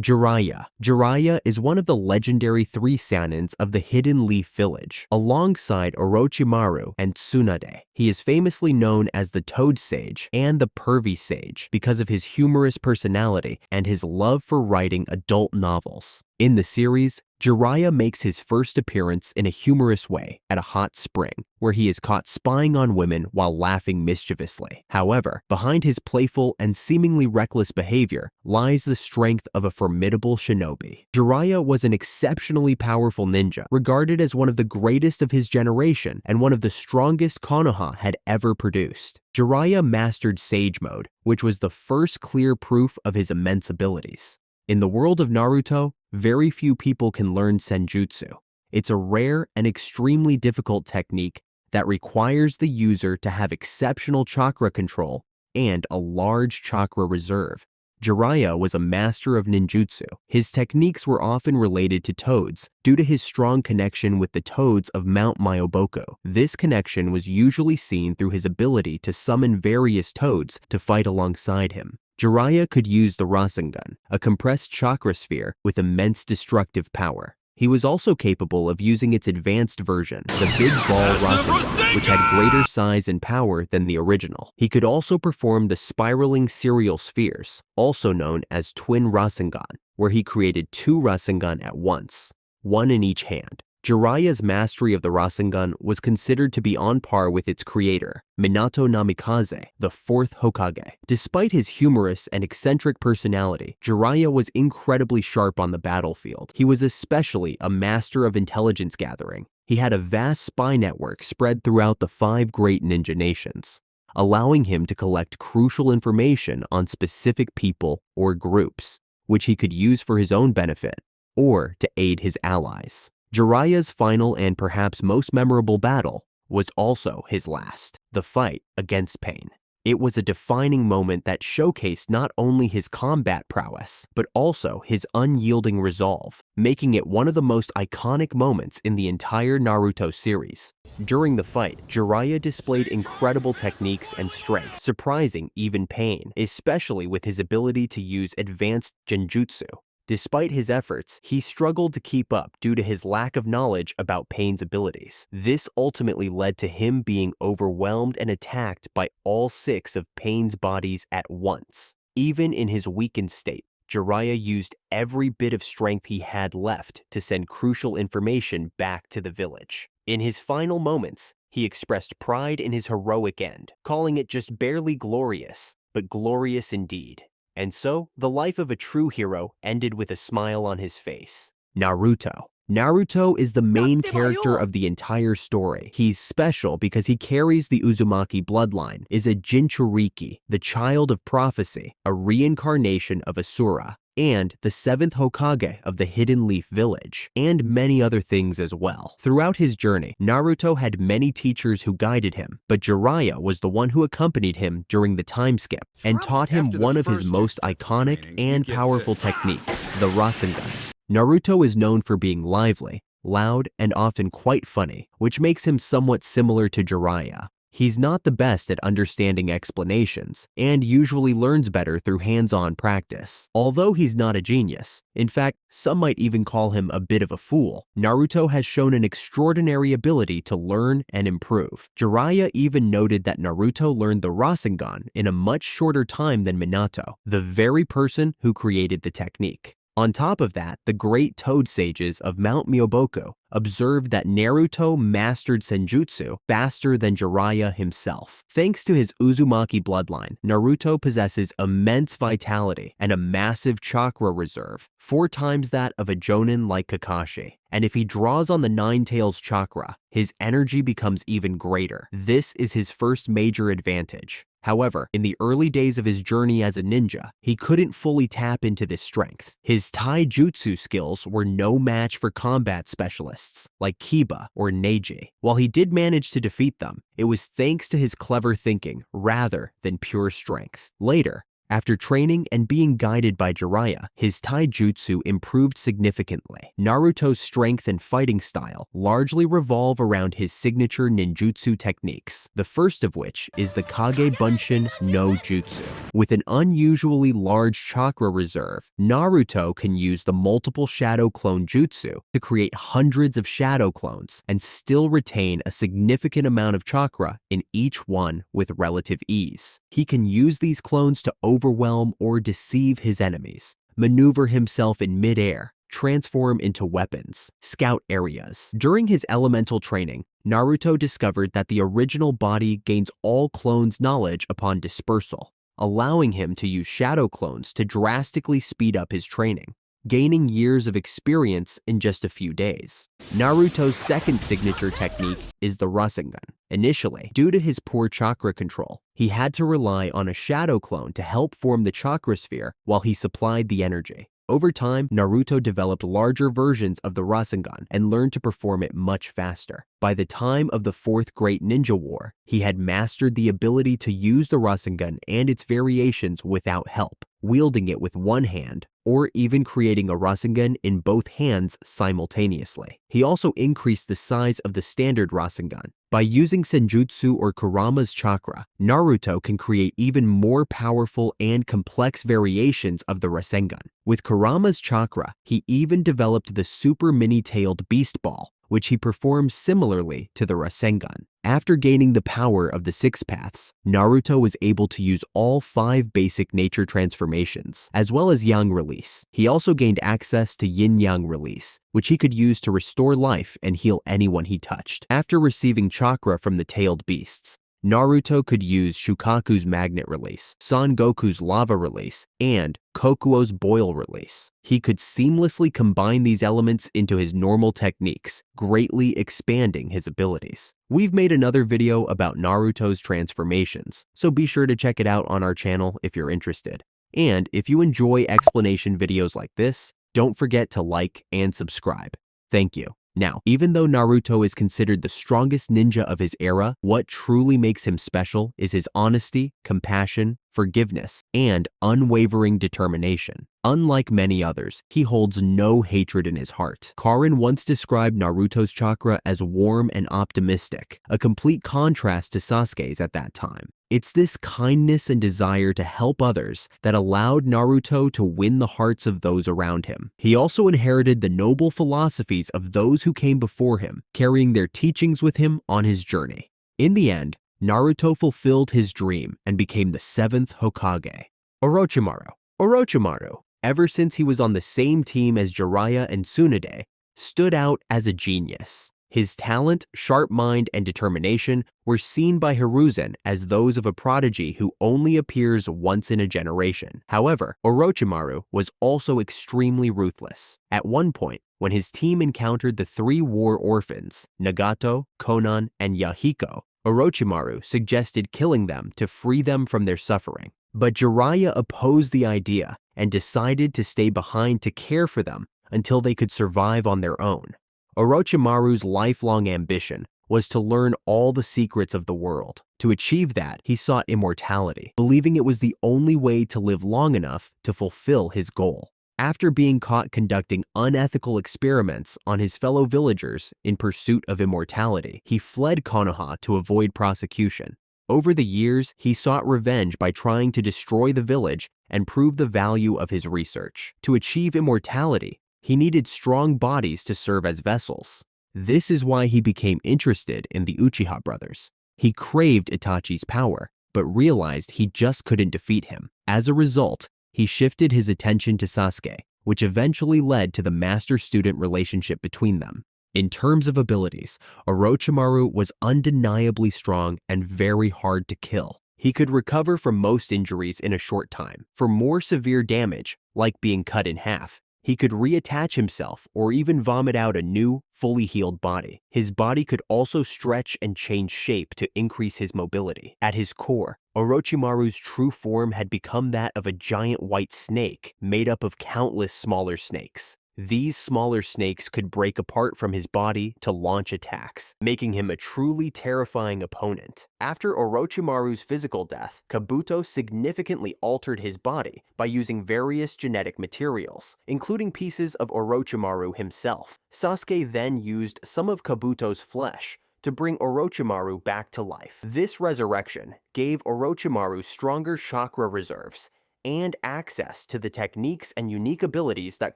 Jiraiya. Jiraiya is one of the legendary Three Sannins of the Hidden Leaf Village, alongside Orochimaru and Tsunade. He is famously known as the Toad Sage and the Pervy Sage because of his humorous personality and his love for writing adult novels. In the series, Jiraiya makes his first appearance in a humorous way at a hot spring, where he is caught spying on women while laughing mischievously. However, behind his playful and seemingly reckless behavior lies the strength of a formidable shinobi. Jiraiya was an exceptionally powerful ninja, regarded as one of the greatest of his generation and one of the strongest Konoha had ever produced. Jiraiya mastered Sage Mode, which was the first clear proof of his immense abilities. In the world of Naruto, very few people can learn Senjutsu. It's a rare and extremely difficult technique that requires the user to have exceptional chakra control and a large chakra reserve. Jiraiya was a master of ninjutsu. His techniques were often related to toads due to his strong connection with the toads of Mount Myoboko. This connection was usually seen through his ability to summon various toads to fight alongside him. Jiraiya could use the Rasengan, a compressed chakra sphere with immense destructive power. He was also capable of using its advanced version, the Big Ball Rasengan, which had greater size and power than the original. He could also perform the spiraling serial spheres, also known as Twin Rasengan, where he created two Rasengan at once, one in each hand. Jiraiya's mastery of the Rasengan was considered to be on par with its creator, Minato Namikaze, the fourth Hokage. Despite his humorous and eccentric personality, Jiraiya was incredibly sharp on the battlefield. He was especially a master of intelligence gathering. He had a vast spy network spread throughout the 5 great ninja nations, allowing him to collect crucial information on specific people or groups, which he could use for his own benefit or to aid his allies. Jiraiya's final and perhaps most memorable battle was also his last, the fight against Pain. It was a defining moment that showcased not only his combat prowess, but also his unyielding resolve, making it one of the most iconic moments in the entire Naruto series. During the fight, Jiraiya displayed incredible techniques and strength, surprising even Pain, especially with his ability to use advanced genjutsu. Despite his efforts, he struggled to keep up due to his lack of knowledge about Pain's abilities. This ultimately led to him being overwhelmed and attacked by all 6 of Pain's bodies at once. Even in his weakened state, Jiraiya used every bit of strength he had left to send crucial information back to the village. In his final moments, he expressed pride in his heroic end, calling it just barely glorious, but glorious indeed. And so, the life of a true hero ended with a smile on his face. Naruto. Naruto is the main character of the entire story. He's special because he carries the Uzumaki bloodline, is a Jinchuriki, the child of prophecy, a reincarnation of Asura, and the 7th Hokage of the Hidden Leaf Village, and many other things as well. Throughout his journey, Naruto had many teachers who guided him, but Jiraiya was the one who accompanied him during the time skip and taught him one of his most iconic and powerful techniques, the Rasengan. Naruto is known for being lively, loud, and often quite funny, which makes him somewhat similar to Jiraiya. He's not the best at understanding explanations, and usually learns better through hands-on practice. Although he's not a genius, in fact, some might even call him a bit of a fool, Naruto has shown an extraordinary ability to learn and improve. Jiraiya even noted that Naruto learned the Rasengan in a much shorter time than Minato, the very person who created the technique. On top of that, the great Toad Sages of Mount Myoboko observed that Naruto mastered Senjutsu faster than Jiraiya himself. Thanks to his Uzumaki bloodline, Naruto possesses immense vitality and a massive chakra reserve, 4 times that of a Jonin like Kakashi. And if he draws on the Nine Tails chakra, his energy becomes even greater. This is his first major advantage. However, in the early days of his journey as a ninja, he couldn't fully tap into this strength. His taijutsu skills were no match for combat specialists like Kiba or Neji. While he did manage to defeat them, it was thanks to his clever thinking rather than pure strength. Later, After training and being guided by Jiraiya, his taijutsu improved significantly. Naruto's strength and fighting style largely revolve around his signature ninjutsu techniques, the first of which is the Kage Bunshin no Jutsu. With an unusually large chakra reserve, Naruto can use the multiple shadow clone jutsu to create hundreds of shadow clones and still retain a significant amount of chakra in each one with relative ease. He can use these clones to overwhelm or deceive his enemies, maneuver himself in midair, transform into weapons, scout areas. During his elemental training, Naruto discovered that the original body gains all clones' knowledge upon dispersal, allowing him to use shadow clones to drastically speed up his training, gaining years of experience in just a few days. Naruto's second signature technique is the Rasengan. Initially, due to his poor chakra control, he had to rely on a shadow clone to help form the chakra sphere while he supplied the energy. Over time, Naruto developed larger versions of the Rasengan and learned to perform it much faster. By the time of the Fourth Great Ninja War, he had mastered the ability to use the Rasengan and its variations without help, wielding it with one hand, or even creating a Rasengan in both hands simultaneously. He also increased the size of the standard Rasengan. By using Senjutsu or Kurama's chakra, Naruto can create even more powerful and complex variations of the Rasengan. With Kurama's chakra, he even developed the super mini-tailed beast ball, which he performs similarly to the Rasengan. After gaining the power of the six paths, Naruto was able to use all 5 basic nature transformations, as well as Yang release. He also gained access to Yin-Yang release, which he could use to restore life and heal anyone he touched. After receiving chakra from the tailed beasts, Naruto could use Shukaku's magnet release, Son Goku's lava release, and Kokuo's boil release. He could seamlessly combine these elements into his normal techniques, greatly expanding his abilities. We've made another video about Naruto's transformations, so be sure to check it out on our channel if you're interested. And if you enjoy explanation videos like this, don't forget to like and subscribe. Thank you. Now, even though Naruto is considered the strongest ninja of his era, what truly makes him special is his honesty, compassion, forgiveness, and unwavering determination. Unlike many others, he holds no hatred in his heart. Karin once described Naruto's chakra as warm and optimistic, a complete contrast to Sasuke's at that time. It's this kindness and desire to help others that allowed Naruto to win the hearts of those around him. He also inherited the noble philosophies of those who came before him, carrying their teachings with him on his journey. In the end, Naruto fulfilled his dream and became the 7th Hokage. Orochimaru, ever since he was on the same team as Jiraiya and Tsunade, stood out as a genius. His talent, sharp mind, and determination were seen by Hiruzen as those of a prodigy who only appears once in a generation. However, Orochimaru was also extremely ruthless. At one point, when his team encountered the 3 war orphans, Nagato, Konan, and Yahiko, Orochimaru suggested killing them to free them from their suffering. But Jiraiya opposed the idea and decided to stay behind to care for them until they could survive on their own. Orochimaru's lifelong ambition was to learn all the secrets of the world. To achieve that, he sought immortality, believing it was the only way to live long enough to fulfill his goal. After being caught conducting unethical experiments on his fellow villagers in pursuit of immortality, he fled Konoha to avoid prosecution. Over the years, he sought revenge by trying to destroy the village and prove the value of his research. To achieve immortality, he needed strong bodies to serve as vessels. This is why he became interested in the Uchiha brothers. He craved Itachi's power, but realized he just couldn't defeat him. As a result, he shifted his attention to Sasuke, which eventually led to the master-student relationship between them. In terms of abilities, Orochimaru was undeniably strong and very hard to kill. He could recover from most injuries in a short time. For more severe damage, like being cut in half, he could reattach himself or even vomit out a new, fully healed body. His body could also stretch and change shape to increase his mobility. At his core, Orochimaru's true form had become that of a giant white snake made up of countless smaller snakes. These smaller snakes could break apart from his body to launch attacks, making him a truly terrifying opponent. After Orochimaru's physical death, Kabuto significantly altered his body by using various genetic materials, including pieces of Orochimaru himself. Sasuke then used some of Kabuto's flesh to bring Orochimaru back to life. This resurrection gave Orochimaru stronger chakra reserves and access to the techniques and unique abilities that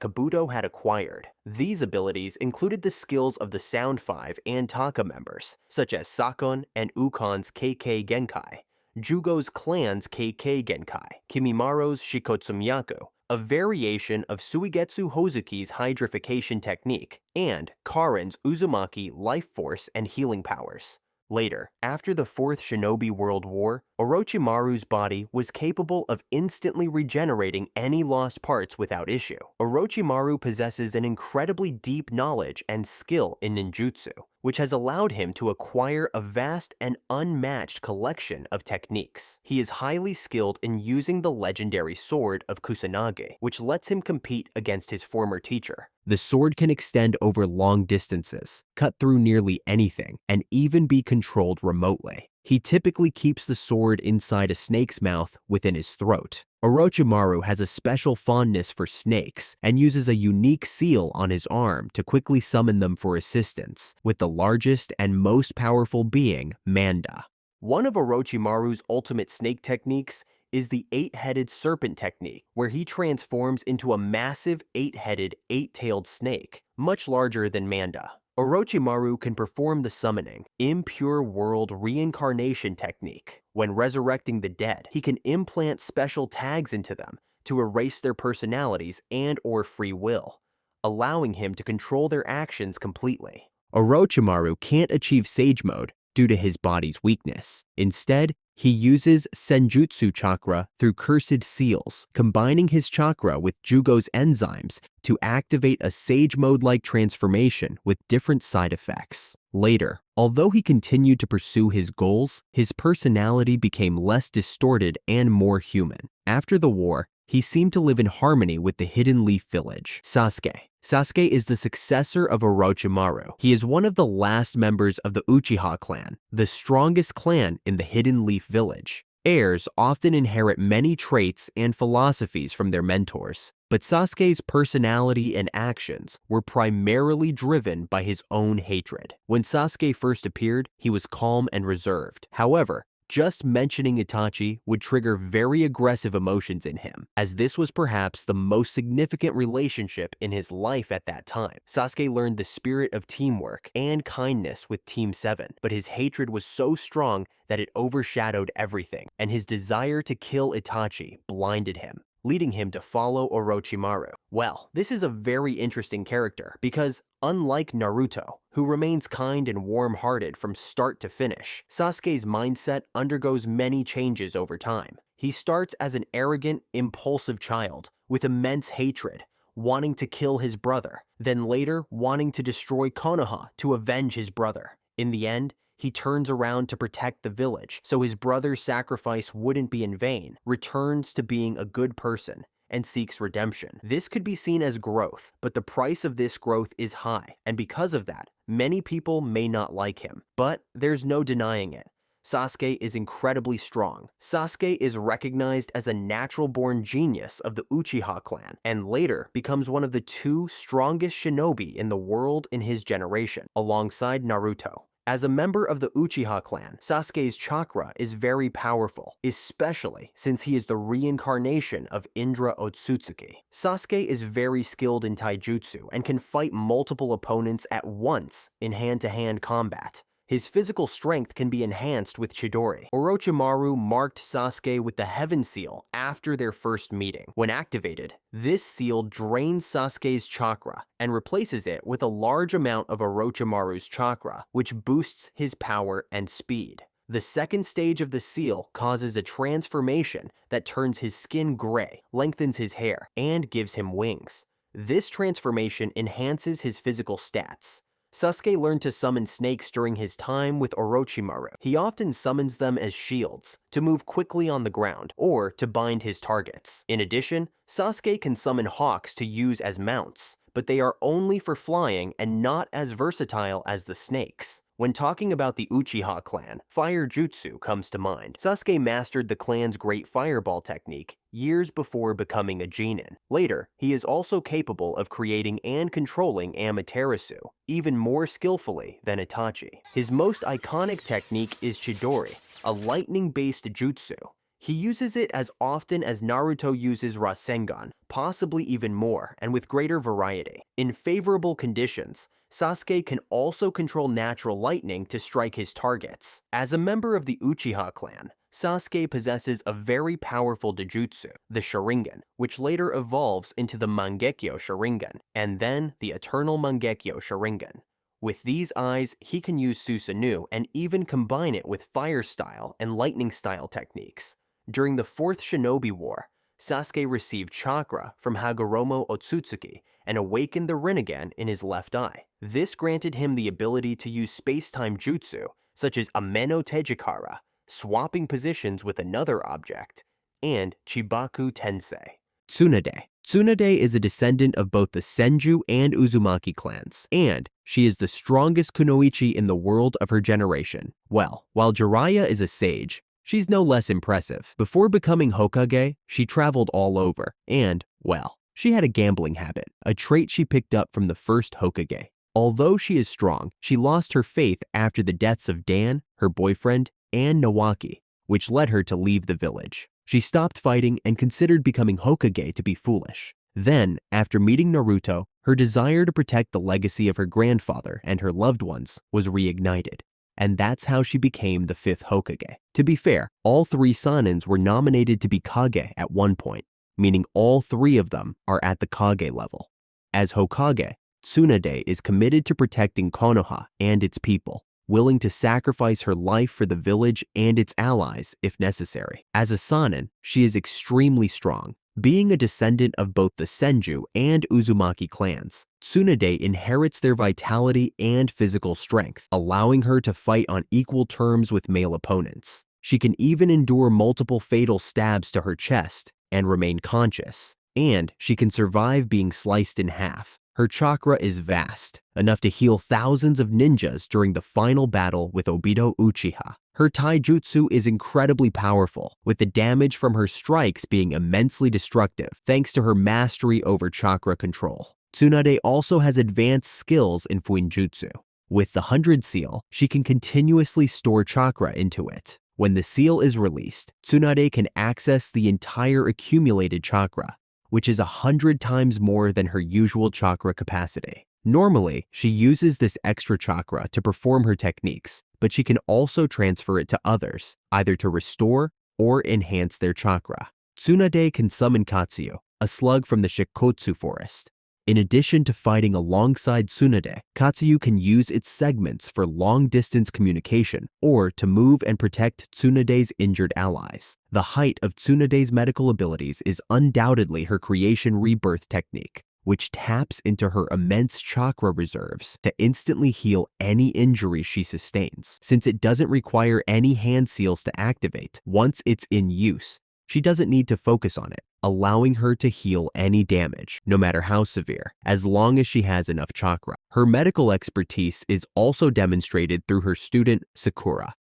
Kabuto had acquired. These abilities included the skills of the Sound 5 and Taka members, such as Sakon and Ukon's KK Genkai, Jugo's clan's KK Genkai, Kimimaro's Shikotsumyaku, a variation of Suigetsu Hozuki's hydrification technique, and Karin's Uzumaki life force and healing powers. Later, after the Fourth Shinobi World War, Orochimaru's body was capable of instantly regenerating any lost parts without issue. Orochimaru possesses an incredibly deep knowledge and skill in ninjutsu, which has allowed him to acquire a vast and unmatched collection of techniques. He is highly skilled in using the legendary sword of Kusanagi, which lets him compete against his former teacher. The sword can extend over long distances, cut through nearly anything, and even be controlled remotely. He typically keeps the sword inside a snake's mouth within his throat. Orochimaru has a special fondness for snakes and uses a unique seal on his arm to quickly summon them for assistance, with the largest and most powerful being Manda. One of Orochimaru's ultimate snake techniques is the eight-headed serpent technique, where he transforms into a massive eight-headed, eight-tailed snake, much larger than Manda. Orochimaru can perform the summoning, impure world reincarnation technique. When resurrecting the dead, he can implant special tags into them to erase their personalities and/or free will, allowing him to control their actions completely. Orochimaru can't achieve Sage Mode due to his body's weakness. Instead, he uses Senjutsu chakra through cursed seals, combining his chakra with Jugo's enzymes to activate a Sage Mode-like transformation with different side effects. Later, although he continued to pursue his goals, his personality became less distorted and more human. After the war, he seemed to live in harmony with the Hidden Leaf Village. Sasuke is the successor of Orochimaru. He is one of the last members of the Uchiha clan, the strongest clan in the Hidden Leaf Village. Heirs often inherit many traits and philosophies from their mentors, but Sasuke's personality and actions were primarily driven by his own hatred. When Sasuke first appeared, he was calm and reserved. However, just mentioning Itachi would trigger very aggressive emotions in him, as this was perhaps the most significant relationship in his life at that time. Sasuke learned the spirit of teamwork and kindness with Team 7, but his hatred was so strong that it overshadowed everything, and his desire to kill Itachi blinded him, leading him to follow Orochimaru. Well, this is a very interesting character because, unlike Naruto, who remains kind and warm-hearted from start to finish, Sasuke's mindset undergoes many changes over time. He starts as an arrogant, impulsive child with immense hatred, wanting to kill his brother, then later wanting to destroy Konoha to avenge his brother. In the end, he turns around to protect the village, so his brother's sacrifice wouldn't be in vain, returns to being a good person, and seeks redemption. This could be seen as growth, but the price of this growth is high, and because of that, many people may not like him. But there's no denying it. Sasuke is incredibly strong. Sasuke is recognized as a natural-born genius of the Uchiha clan, and later becomes one of the two strongest shinobi in the world in his generation, alongside Naruto. As a member of the Uchiha clan, Sasuke's chakra is very powerful, especially since he is the reincarnation of Indra Otsutsuki. Sasuke is very skilled in taijutsu and can fight multiple opponents at once in hand-to-hand combat. His physical strength can be enhanced with Chidori. Orochimaru marked Sasuke with the Heaven Seal after their first meeting. When activated, this seal drains Sasuke's chakra and replaces it with a large amount of Orochimaru's chakra, which boosts his power and speed. The second stage of the seal causes a transformation that turns his skin gray, lengthens his hair, and gives him wings. This transformation enhances his physical stats. Sasuke learned to summon snakes during his time with Orochimaru. He often summons them as shields, to move quickly on the ground, or to bind his targets. In addition, Sasuke can summon hawks to use as mounts, but they are only for flying and not as versatile as the snakes. When talking about the Uchiha clan, fire jutsu comes to mind. Sasuke mastered the clan's great fireball technique years before becoming a genin. Later, he is also capable of creating and controlling Amaterasu, even more skillfully than Itachi. His most iconic technique is Chidori, a lightning-based jutsu. He uses it as often as Naruto uses Rasengan, possibly even more, and with greater variety. In favorable conditions, Sasuke can also control natural lightning to strike his targets. As a member of the Uchiha clan, Sasuke possesses a very powerful Dojutsu, the Sharingan, which later evolves into the Mangekyo Sharingan, and then the Eternal Mangekyo Sharingan. With these eyes, he can use Susanoo and even combine it with fire style and lightning style techniques. During the 4th Shinobi War, Sasuke received chakra from Hagoromo Otsutsuki and awakened the Rinnegan in his left eye. This granted him the ability to use space-time jutsu, such as Ameno Tejikara, swapping positions with another object, and Chibaku Tensei. Tsunade. Tsunade is a descendant of both the Senju and Uzumaki clans, and she is the strongest kunoichi in the world of her generation. Well, while Jiraiya is a sage, she's no less impressive. Before becoming Hokage, she traveled all over, and, well, she had a gambling habit, a trait she picked up from the first Hokage. Although she is strong, she lost her faith after the deaths of Dan, her boyfriend, and Nawaki, which led her to leave the village. She stopped fighting and considered becoming Hokage to be foolish. Then, after meeting Naruto, her desire to protect the legacy of her grandfather and her loved ones was reignited. And that's how she became the 5th Hokage. To be fair, all 3 Sannins were nominated to be Kage at one point, meaning all 3 of them are at the Kage level. As Hokage, Tsunade is committed to protecting Konoha and its people, willing to sacrifice her life for the village and its allies if necessary. As a Sannin, she is extremely strong. Being a descendant of both the Senju and Uzumaki clans, Tsunade inherits their vitality and physical strength, allowing her to fight on equal terms with male opponents. She can even endure multiple fatal stabs to her chest and remain conscious, and she can survive being sliced in half. Her chakra is vast, enough to heal thousands of ninjas during the final battle with Obito Uchiha. Her taijutsu is incredibly powerful, with the damage from her strikes being immensely destructive thanks to her mastery over chakra control. Tsunade also has advanced skills in Fuinjutsu. With the 100 seal, she can continuously store chakra into it. When the seal is released, Tsunade can access the entire accumulated chakra, which is 100 times more than her usual chakra capacity. Normally, she uses this extra chakra to perform her techniques, but she can also transfer it to others, either to restore or enhance their chakra. Tsunade can summon Katsuyu, a slug from the Shikotsu forest. In addition to fighting alongside Tsunade, Katsuyu can use its segments for long-distance communication or to move and protect Tsunade's injured allies. The height of Tsunade's medical abilities is undoubtedly her creation rebirth technique, which taps into her immense chakra reserves to instantly heal any injury she sustains. Since it doesn't require any hand seals to activate, once it's in use, she doesn't need to focus on it, allowing her to heal any damage, no matter how severe, as long as she has enough chakra. Her medical expertise is also demonstrated through her student, Sakura.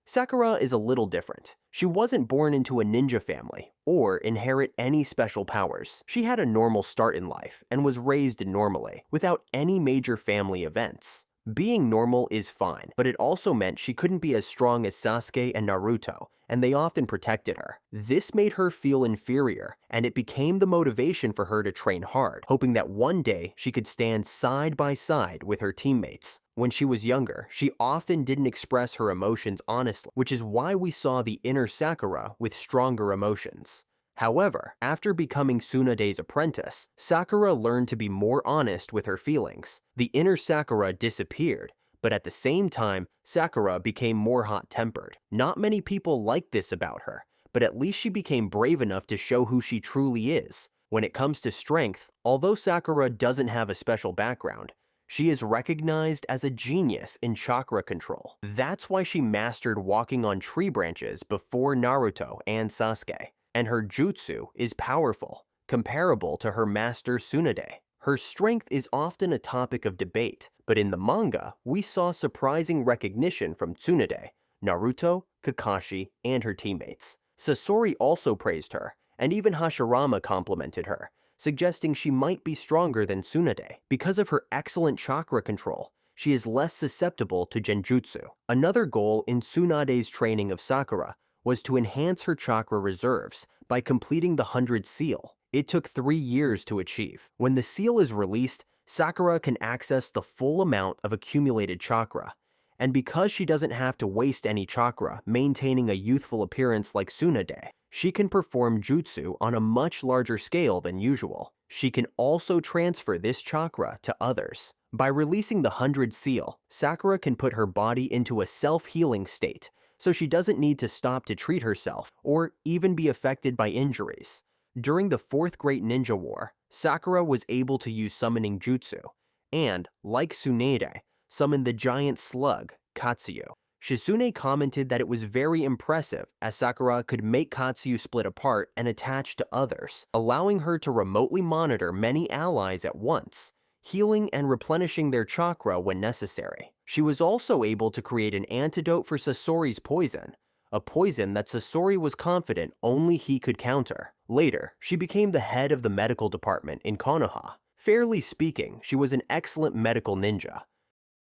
Sakura is a little different. She wasn't born into a ninja family or inherit any special powers. She had a normal start in life and was raised normally, without any major family events. Being normal is fine, but it also meant she couldn't be as strong as Sasuke and Naruto, and they often protected her. This made her feel inferior, and it became the motivation for her to train hard, hoping that one day she could stand side by side with her teammates. When she was younger, she often didn't express her emotions honestly, which is why we saw the inner Sakura with stronger emotions. However, after becoming Tsunade's apprentice, Sakura learned to be more honest with her feelings. The inner Sakura disappeared, but at the same time, Sakura became more hot-tempered. Not many people liked this about her, but at least she became brave enough to show who she truly is. When it comes to strength, although Sakura doesn't have a special background, she is recognized as a genius in chakra control. That's why she mastered walking on tree branches before Naruto and Sasuke. And her jutsu is powerful, comparable to her master Tsunade. Her strength is often a topic of debate, but in the manga, we saw surprising recognition from Tsunade, Naruto, Kakashi, and her teammates. Sasori also praised her, and even Hashirama complimented her, suggesting she might be stronger than Tsunade. Because of her excellent chakra control, she is less susceptible to genjutsu. Another goal in Tsunade's training of Sakura was to enhance her chakra reserves by completing the 100 seal. It took 3 years to achieve. When the seal is released, Sakura can access the full amount of accumulated chakra, and because she doesn't have to waste any chakra maintaining a youthful appearance like Tsunade, she can perform jutsu on a much larger scale than usual. She can also transfer this chakra to others. By releasing the 100 seal, Sakura can put her body into a self-healing state, so she doesn't need to stop to treat herself or even be affected by injuries. During the Fourth Great Ninja War, Sakura was able to use summoning jutsu, and, like Tsunade, summoned the giant slug, Katsuyu. Shizune commented that it was very impressive as Sakura could make Katsuyu split apart and attach to others, allowing her to remotely monitor many allies at once, healing and replenishing their chakra when necessary. She was also able to create an antidote for Sasori's poison, a poison that Sasori was confident only he could counter. Later, she became the head of the medical department in Konoha. Fairly speaking, she was an excellent medical ninja,